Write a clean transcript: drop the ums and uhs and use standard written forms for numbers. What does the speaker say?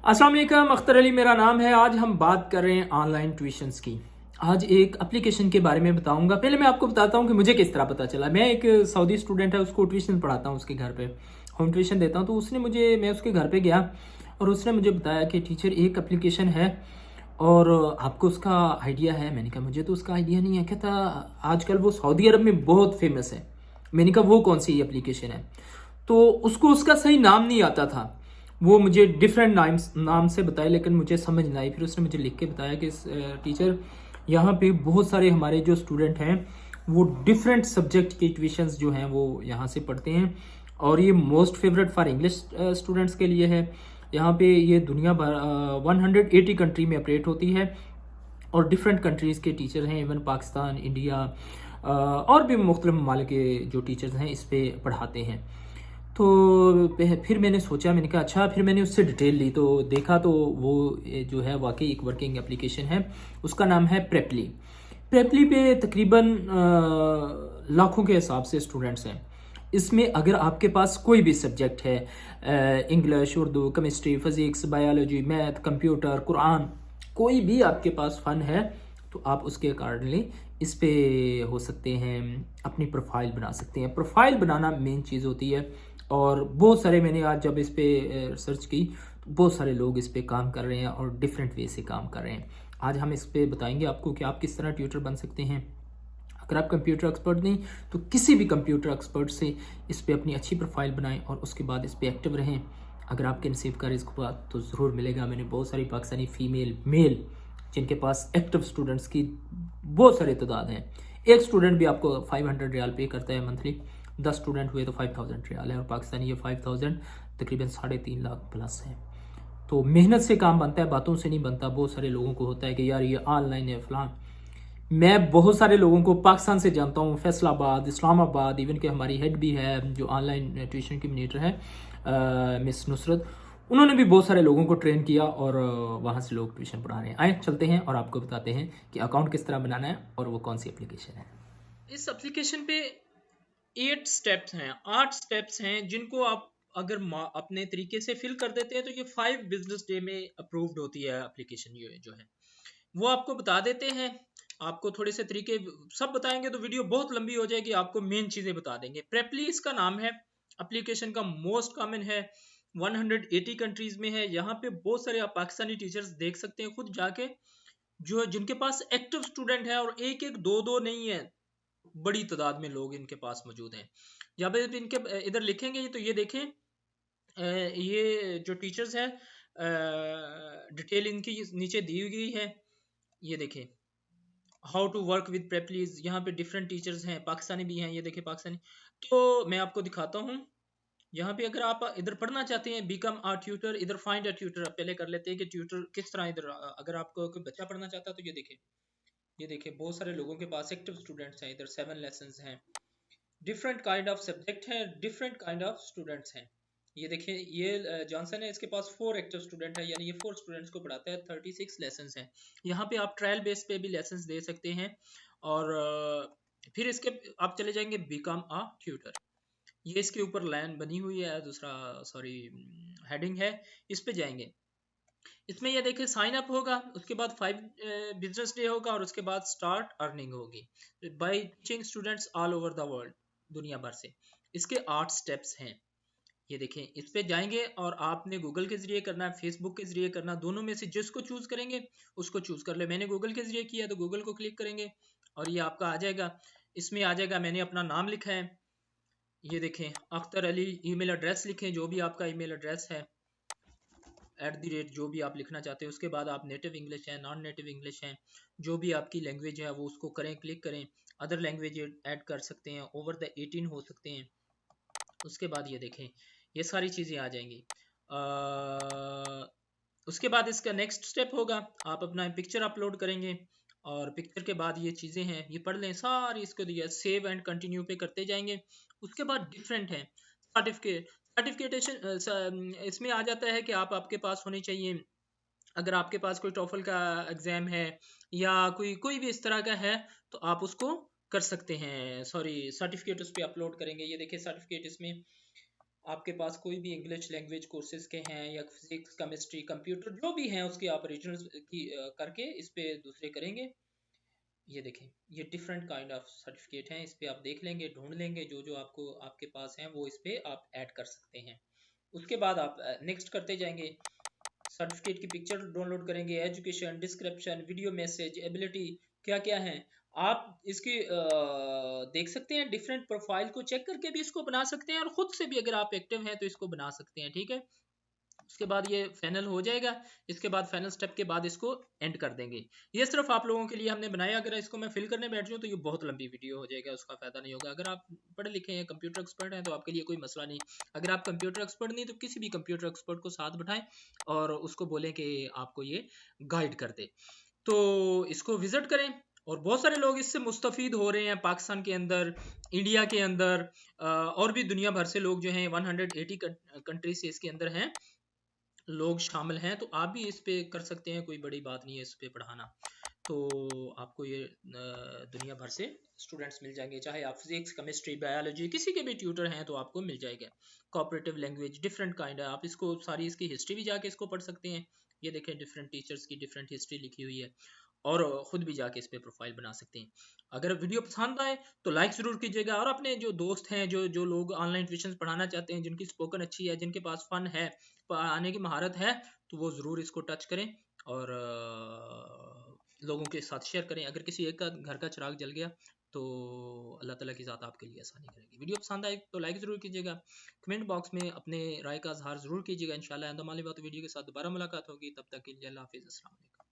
अस्सलाम वालेकुम, अख्तर अली मेरा नाम है। आज हम बात कर रहे हैं ऑनलाइन ट्यूशन्स की। आज एक एप्लीकेशन के बारे में बताऊंगा। पहले मैं आपको बताता हूं कि मुझे किस तरह पता चला। मैं एक सऊदी स्टूडेंट है, उसको ट्यूशन पढ़ाता हूं, उसके घर पे होम ट्यूशन देता हूं। तो मैं उसके घर पे गया और उसने मुझे बताया कि टीचर एक एप्लीकेशन है और आपको उसका आइडिया है। मैंने कहा मुझे तो उसका आइडिया नहीं है। कहता आजकल वो सऊदी अरब में बहुत फेमस है। मैंने कहा वो कौन सी एप्लीकेशन है? तो उसको उसका सही नाम नहीं आता था। वो मुझे डिफरेंट नाम से बताए, लेकिन मुझे समझ नहीं आई। फिर उसने मुझे लिख के बताया कि टीचर यहाँ पे बहुत सारे हमारे जो स्टूडेंट हैं वो डिफरेंट सब्जेक्ट के ट्यूशन्स जो हैं वो यहाँ से पढ़ते हैं और ये most favourite for English students के लिए है। यहाँ पे ये दुनिया भर 180 कंट्री में ऑपरेट होती है और डिफरेंट कंट्रीज़ के टीचर हैं। इवन पाकिस्तान, इंडिया और भी मुख्तलिफ ममालिक के जो टीचर्स हैं इस पे पढ़ाते हैं। तो फिर मैंने सोचा, मैंने कहा अच्छा। फिर मैंने उससे डिटेल ली तो देखा तो वो जो है वाकई एक वर्किंग एप्लीकेशन है। उसका नाम है प्रेपली। प्रेपली पे तकरीबन लाखों के हिसाब से स्टूडेंट्स हैं। इसमें अगर आपके पास कोई भी सब्जेक्ट है, English, Urdu, chemistry, physics, biology, math, computer, Quran, कोई भी आपके पास फ़न है तो आप उसके अकॉर्डिंगली इस पे हो सकते हैं, अपनी प्रोफाइल बना सकते हैं। प्रोफाइल बनाना मेन चीज़ होती है और बहुत सारे मैंने आज जब इस पे रिसर्च की तो बहुत सारे लोग इस पे काम कर रहे हैं और डिफरेंट वे से काम कर रहे हैं। आज हम इस पे बताएंगे आपको कि आप किस तरह ट्यूटर बन सकते हैं। अगर आप कंप्यूटर एक्सपर्ट नहीं तो किसी भी कंप्यूटर एक्सपर्ट से इस पे अपनी अच्छी प्रोफाइल बनाएं और उसके बाद इस पे एक्टिव रहें। अगर आपके नसीब का रिस्क हुआ तो ज़रूर मिलेगा। मैंने बहुत सारी पाकिस्तानी फ़ीमेल, मेल जिनके पास एक्टिव स्टूडेंट्स की बहुत सारी तादाद हैं। एक स्टूडेंट भी आपको 500 रियाल पे करता है मंथली। 10 स्टूडेंट हुए तो 5000 रियाल है और पाकिस्तानी ये 5000 तकरीबन 3.5 लाख प्लस है। तो मेहनत से काम बनता है, बातों से नहीं बनता। बहुत सारे लोगों को होता है कि यार ये ऑनलाइन है फलां। मैं बहुत सारे लोगों को पाकिस्तान से जानता हूँ, फैसलाबाद, इस्लामाबाद, इवन कि हमारी हेड भी है जो ऑनलाइन ट्यूशन की मिनीटर है, मिस नुसरत। उन्होंने भी बहुत सारे लोगों को ट्रेन किया और वहाँ से लोग ट्यूशन पढ़ा रहे हैं। आए चलते हैं और आपको बताते हैं कि अकाउंट किस तरह बनाना है और वो कौन सी एप्लीकेशन है। इस एप्लीकेशन पे 8 स्टेप्स हैं जिनको आप अगर अपने तरीके से फिल कर देते हैं तो ये 5 बिजनेस डे में अप्रूव्ड होती है एप्लीकेशन। ये जो है वो आपको बता देते हैं। आपको थोड़े से तरीके सब बताएंगे तो वीडियो बहुत लंबी हो जाएगी। आपको मेन चीजें बता देंगे। प्रेपली इसका नाम है, एप्लीकेशन का मोस्ट कॉमन है, 180 कंट्रीज में है। यहाँ पे बहुत सारे आप पाकिस्तानी टीचर्स देख सकते हैं खुद जाके, जो जिनके पास एक्टिव स्टूडेंट है और एक एक दो दो नहीं है, बड़ी तादाद में लोग इनके पास मौजूद हैं। जहाँ पे इनके इधर लिखेंगे तो ये देखें, ये जो टीचर्स हैं डिटेल इनकी नीचे दी गई है। ये देखें, हाउ टू वर्क विद प्रेपलीज। यहाँ पे डिफरेंट टीचर्स हैं, पाकिस्तानी भी हैं। ये देखें पाकिस्तानी। तो मैं आपको दिखाता हूँ। यहाँ पे अगर आप इधर पढ़ना चाहते हैं बिकम आ ट्यूटर, इधर फाइंड अ ट्यूटर पहले कर लेते हैं कि ट्यूटर किस तरह। इधर अगर आपको कोई बच्चा पढ़ना चाहता है तो ये देखें बहुत सारे लोगों के पास एक्टिव स्टूडेंट्स हैं। इधर 7 लेसन्स हैं, डिफरेंट काइंड ऑफ सब्जेक्ट हैं, डिफरेंट काइंड ऑफ स्टूडेंट्स हैं। ये देखिए, ये जॉनसन है, इसके पास 4 एक्टिव स्टूडेंट है, यानी ये 4 स्टूडेंट्स को पढ़ाता है। 36 लेसन्स हैं। यहाँ पे आप ट्रायल बेस पे भी लेसन्स दे सकते हैं और फिर इसके आप चले जाएंगे बिकम अ ट्यूटर। ये इसके ऊपर लाइन बनी हुई है, दूसरा सॉरी हेडिंग है, इस पे जाएंगे। इसमें ये देखिए साइन अप होगा, उसके बाद 5 बिजनेस डे होगा और उसके बाद स्टार्ट अर्निंग होगी bye teaching students all over the world, दुनिया भर से। इसके 8 स्टेप्स हैं। ये देखें, इस पे जाएंगे और आपने गूगल के जरिए करना है, फेसबुक के जरिए करना, दोनों में से जिसको चूज करेंगे उसको चूज कर ले। मैंने गूगल के जरिए किया तो गूगल को क्लिक करेंगे और ये आपका आ जाएगा। इसमें आ जाएगा, मैंने अपना नाम लिखा है। ये देखें अख्तर अली, ईमेल एड्रेस लिखें जो भी आपका ईमेल एड्रेस है, @ जो भी आप लिखना चाहते हैं। उसके बाद आप नेटिव इंग्लिश है, नॉन नेटिव इंग्लिश है, जो भी आपकी लैंग्वेज है वो उसको करें, क्लिक करें। अदर लैंग्वेज ऐड कर सकते हैं, ओवर द 18 हो सकते हैं। उसके बाद ये देखें, ये सारी चीज़ें आ जाएंगी। उसके बाद इसका नेक्स्ट स्टेप होगा, आप अपना पिक्चर अपलोड करेंगे और पिक्चर के बाद ये चीज़ें हैं, ये पढ़ लें सारी। इसको दिया सेव एंड कंटिन्यू पे करते जाएंगे। उसके बाद डिफरेंट है सर्टिफिकेट। सर्टिफिकेशन इसमें आ जाता है कि आपके पास होने चाहिए, अगर आपके पास कोई टॉफल का एग्जाम है या कोई भी इस तरह का है तो आप उसको कर सकते हैं। सॉरी सर्टिफिकेट उस पर अपलोड करेंगे। ये देखिए सर्टिफिकेट इसमें आपके पास कोई भी इंग्लिश लैंग्वेज कोर्सेज के हैं या फिजिक्स केमिस्ट्री कंप्यूटर जो भी हैं उसके आप ओरिजिनल की करके इस पे दूसरे करेंगे। ये देखें, ये डिफरेंट काइंड ऑफ सर्टिफिकेट हैं, इस पे आप देख लेंगे, ढूंढ लेंगे जो जो आपको आपके पास हैं वो इस पे आप ऐड कर सकते हैं। उसके बाद आप नेक्स्ट करते जाएंगे, सर्टिफिकेट की पिक्चर डाउनलोड करेंगे, education, description, video message, ability, क्या क्या है आप इसकी देख सकते हैं। डिफरेंट प्रोफाइल को चेक करके भी इसको बना सकते हैं और खुद से भी अगर आप एक्टिव हैं तो इसको बना सकते हैं, ठीक है। उसके बाद ये फाइनल हो जाएगा, इसके बाद फाइनल स्टेप के बाद इसको एंड कर देंगे। ये सिर्फ आप लोगों के लिए हमने बनाया, अगर इसको मैं फिल करने बैठ जाऊँ तो ये बहुत लंबी वीडियो हो जाएगा, उसका फायदा नहीं होगा। अगर आप पढ़े लिखे हैं, कंप्यूटर एक्सपर्ट हैं तो आपके लिए कोई मसला नहीं। अगर आप कंप्यूटर एक्सपर्ट नहीं तो किसी भी कंप्यूटर एक्सपर्ट को साथ बिठाएं और उसको बोलें कि आपको ये गाइड कर दे, तो इसको विजिट करें। और बहुत सारे लोग इससे मुस्तफ़ीद हो रहे हैं पाकिस्तान के अंदर, इंडिया के अंदर, और भी दुनिया भर से लोग जो हैं 180 कंट्री से इसके अंदर हैं, लोग शामिल हैं। तो आप भी इस पे कर सकते हैं, कोई बड़ी बात नहीं है इस पे पढ़ाना। तो आपको ये दुनिया भर से स्टूडेंट्स मिल जाएंगे, चाहे आप फिजिक्स केमिस्ट्री बायोलॉजी किसी के भी ट्यूटर हैं तो आपको मिल जाएगा। कोऑपरेटिव लैंग्वेज डिफरेंट काइंड है, आप इसको सारी इसकी हिस्ट्री भी जाके इसको पढ़ सकते हैं। ये देखें, डिफरेंट टीचर्स की डिफरेंट हिस्ट्री लिखी हुई है, और खुद भी जाके इस पे प्रोफाइल बना सकते हैं। अगर वीडियो पसंद आए तो लाइक ज़रूर कीजिएगा, और अपने जो दोस्त हैं, जो जो लोग ऑनलाइन ट्यूशन पढ़ाना चाहते हैं, जिनकी स्पोकन अच्छी है, जिनके पास फ़न है, पढ़ाने की महारत है, तो वो ज़रूर इसको टच करें और लोगों के साथ शेयर करें। अगर किसी एक का घर का चिराग जल गया तो अल्लाह ताला की ज़ात आपके लिए आसानी करेगी। वीडियो पसंद आए तो लाइक ज़रूर कीजिएगा, कमेंट बॉक्स में अपने राय का इजहार ज़रूर कीजिएगा। इंशाल्लाह आइंदा माली बात वीडियो के साथ दोबारा मुलाकात होगी, तब तक के लिए अल्लाह हाफिज़, अस्सलाम वालेकुम।